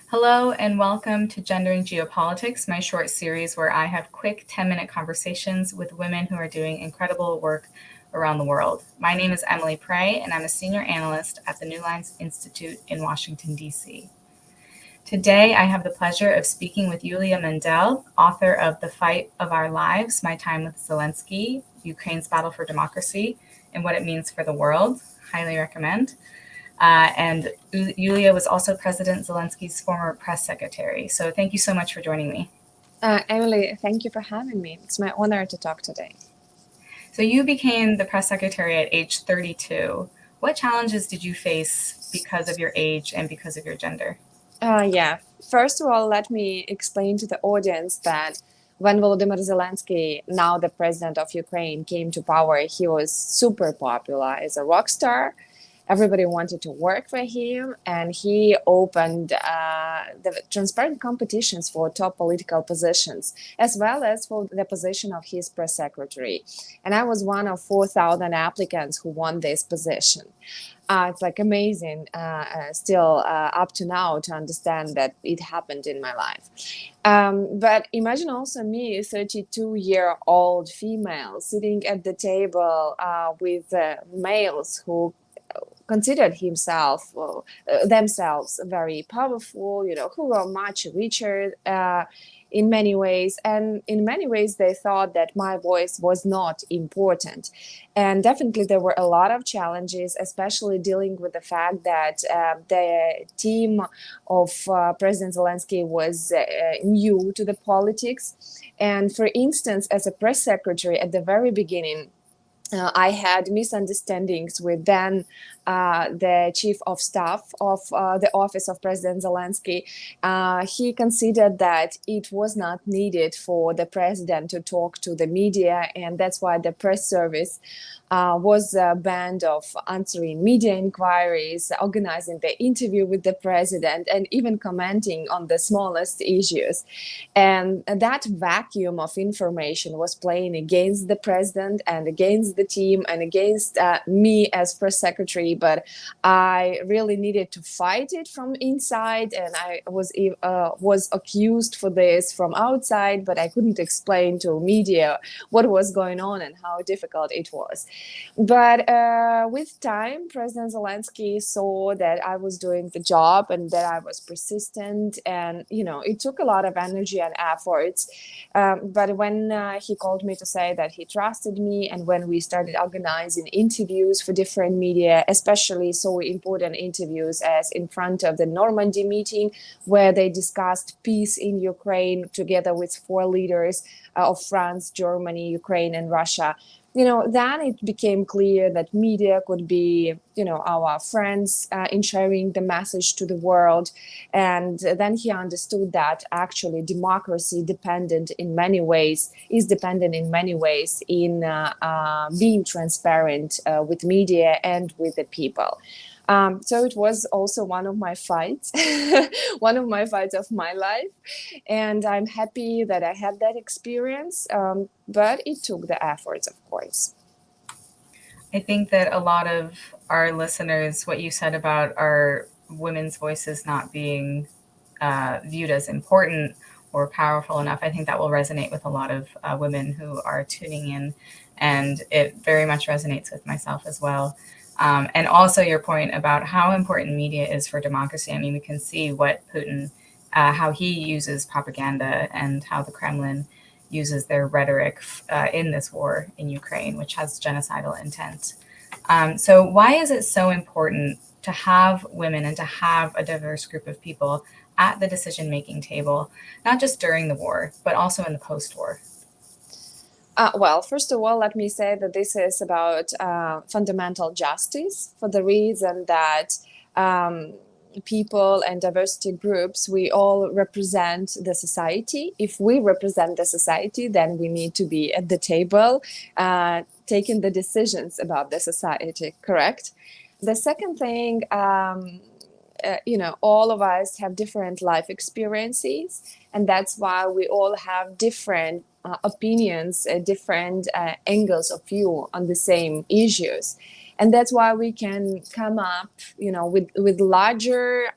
Hello and welcome to Gendering Geopolitics, my short series where I have quick 10-minute conversations with women who are doing incredible work around the world. My name is Emily Prey, and I'm a senior analyst at the New Lines Institute in Washington, D.C. Today, I have the pleasure of speaking with Iuliia Mendel, author of The Fight of Our Lives, My Time with Zelenskyy, Ukraine's Battle for Democracy, and What It Means for the World. Highly recommend. And Iuliia was also President Zelenskyy's former press secretary. So thank you so much for joining me. Emily, thank you for having me. It's my honor to talk today. So you became the press secretary at age 32. What challenges did you face because of your age and because of your gender? Yeah, first of all, let me explain to the audience that when Volodymyr Zelenskyy, now the president of Ukraine, came to power, he was super popular as a rock star. Everybody wanted to work for him, and he opened the transparent competitions for top political positions, as well as for the position of his press secretary. And I was one of 4,000 applicants who won this position. It's like amazing still up to now to understand that it happened in my life. But imagine also me, 32-year-old female, sitting at the table with males who considered themselves very powerful, who were much richer in many ways. And in many ways, they thought that my voice was not important. And definitely there were a lot of challenges, especially dealing with the fact that the team of President Zelenskyy was new to the politics. And for instance, as a press secretary at the very beginning, I had misunderstandings with then the chief of staff of the office of President Zelenskyy. He considered that it was not needed for the president to talk to the media, and that's why the press service was banned of answering media inquiries, organizing the interview with the president, and even commenting on the smallest issues. And that vacuum of information was playing against the president and against the team and against me as press secretary. But I really needed to fight it from inside, and I was accused for this from outside, but I couldn't explain to media what was going on and how difficult it was. But with time, President Zelenskyy saw that I was doing the job and that I was persistent, and it took a lot of energy and efforts. But when he called me to say that he trusted me, and when we started organizing interviews for different media, especially so important interviews as in front of the Normandy meeting, where they discussed peace in Ukraine together with 4 leaders of France, Germany, Ukraine, and Russia, then it became clear that media could be, our friends in sharing the message to the world. And then he understood that actually democracy is dependent in many ways in being transparent with media and with the people. So it was also one of my fights, of my life. And I'm happy that I had that experience, but it took the efforts, of course. I think that a lot of our listeners, what you said about our women's voices not being viewed as important or powerful enough, I think that will resonate with a lot of women who are tuning in, and it very much resonates with myself as well. And also your point about how important media is for democracy. I mean, we can see what Putin, how he uses propaganda and how the Kremlin uses their rhetoric in this war in Ukraine, which has genocidal intent. So why is it so important to have women and to have a diverse group of people at the decision-making table, not just during the war, but also in the post-war? Well, first of all, let me say that this is about fundamental justice, for the reason that people and diversity groups, we all represent the society. If we represent the society, then we need to be at the table taking the decisions about the society, correct? The second thing, all of us have different life experiences, and that's why we all have different opinions, different angles of view on the same issues. And that's why we can come up, with larger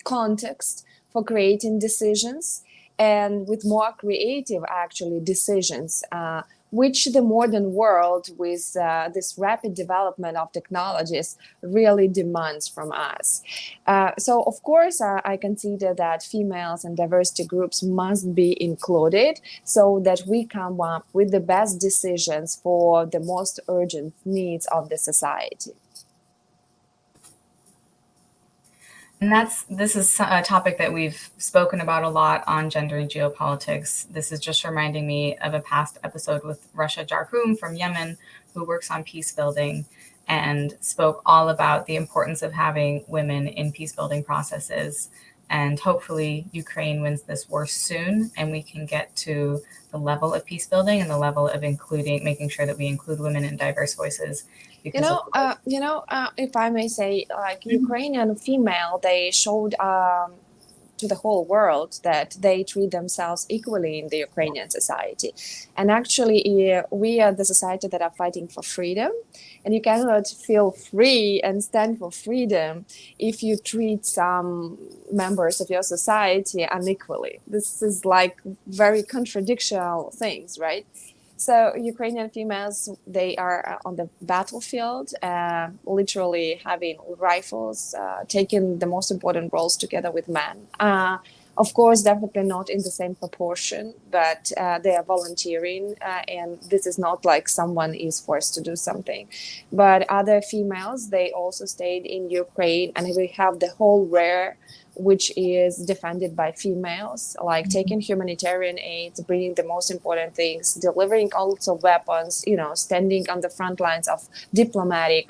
context for creating decisions, and with more creative actually decisions, which the modern world with this rapid development of technologies really demands from us. So of course, I consider that females and diversity groups must be included so that we come up with the best decisions for the most urgent needs of the society. And this is a topic that we've spoken about a lot on gender and geopolitics. This is just reminding me of a past episode with Rasha Jarhum from Yemen, who works on peace building and spoke all about the importance of having women in peace building processes. And hopefully Ukraine wins this war soon, and we can get to the level of peace building and the level of making sure that we include women and diverse voices. If I may say, like Ukrainian female, they showed to the whole world that they treat themselves equally in the Ukrainian society. And actually, we are the society that are fighting for freedom. And you cannot feel free and stand for freedom if you treat some members of your society unequally. This is like very contradictional things, right? So Ukrainian females, they are on the battlefield, literally having rifles, taking the most important roles together with men. Of course, definitely not in the same proportion, but they are volunteering, and this is not like someone is forced to do something. But other females, they also stayed in Ukraine, and we have the whole rear, which is defended by females, like taking humanitarian aid, bringing the most important things, delivering also weapons, standing on the front lines of diplomatic,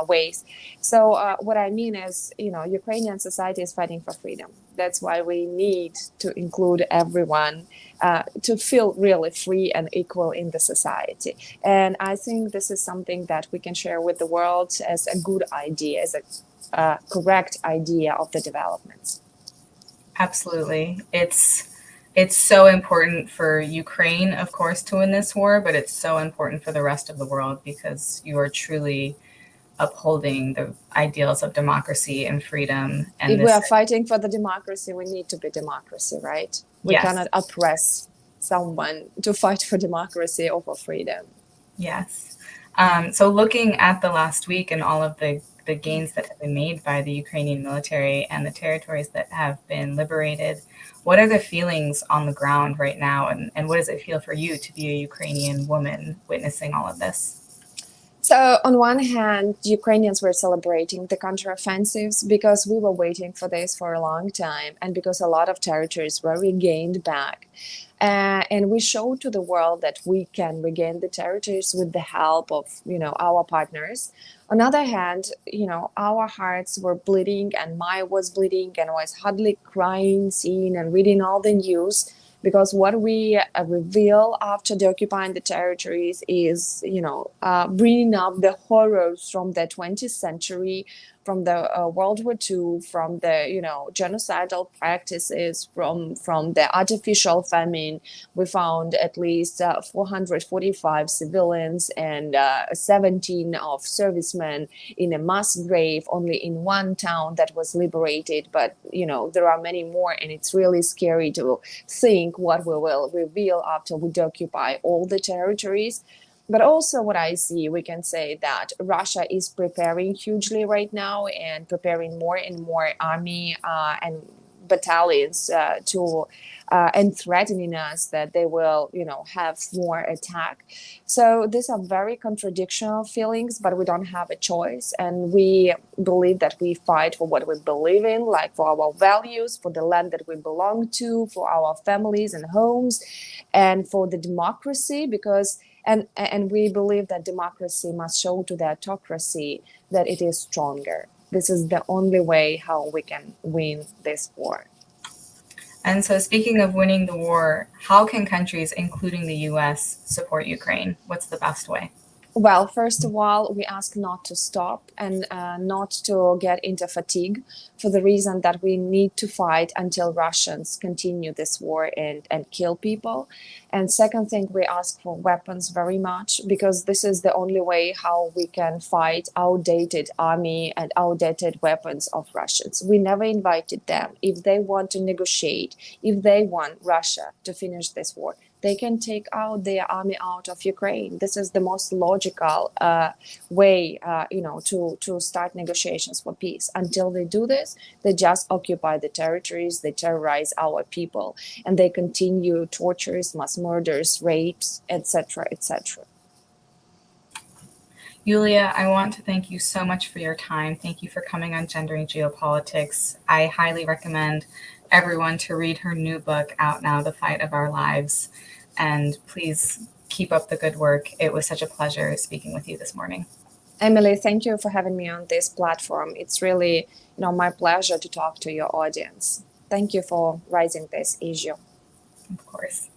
ways. So what I mean is, Ukrainian society is fighting for freedom. That's why we need to include everyone to feel really free and equal in the society. And I think this is something that we can share with the world as a good idea, as a correct idea of the developments. Absolutely. It's so important for Ukraine, of course, to win this war, but it's so important for the rest of the world because you are truly upholding the ideals of democracy and freedom. And if we are fighting for the democracy, we need to be democracy, right? We cannot oppress someone to fight for democracy or for freedom. Yes. So looking at the last week and all of the gains that have been made by the Ukrainian military and the territories that have been liberated, what are the feelings on the ground right now? And what does it feel for you to be a Ukrainian woman witnessing all of this? So on one hand, Ukrainians were celebrating the counteroffensives because we were waiting for this for a long time, and because a lot of territories were regained back. And we showed to the world that we can regain the territories with the help of, our partners. On the other hand, our hearts were bleeding, and mine was bleeding, and I was hardly crying, seeing and reading all the news. Because what we reveal after the occupying the territories is, bringing up the horrors from the 20th century, from the World War II, from the, genocidal practices, from the artificial famine. We found at least 445 civilians and 17 of servicemen in a mass grave only in one town that was liberated. But, there are many more, and it's really scary to think what we will reveal after we occupy all the territories. But also what I see, we can say that Russia is preparing hugely right now and preparing more and more army and battalions and threatening us that they will, have more attack. So these are very contradictional feelings, but we don't have a choice. And we believe that we fight for what we believe in, like for our values, for the land that we belong to, for our families and homes, and for the democracy, because and we believe that democracy must show to the autocracy that it is stronger. This is the only way how we can win this war. And so speaking of winning the war, how can countries, including the US, support Ukraine? What's the best way? Well, first of all, we ask not to stop and not to get into fatigue for the reason that we need to fight until Russians continue this war and kill people. And second thing, we ask for weapons very much because this is the only way how we can fight outdated army and outdated weapons of Russians. We never invited them. If they want to negotiate, if they want Russia to finish this war, they can take out their army out of Ukraine. This is the most logical way, to start negotiations for peace. Until they do this, they just occupy the territories, they terrorize our people, and they continue tortures, mass murders, rapes, etc., etc. Iuliia, I want to thank you so much for your time. Thank you for coming on Gendering Geopolitics. I highly recommend everyone to read her new book, out now, The Fight of Our Lives. And please keep up the good work. It was such a pleasure speaking with you this morning. Emily, thank you for having me on this platform. It's really, my pleasure to talk to your audience. Thank you for raising this issue. Of course.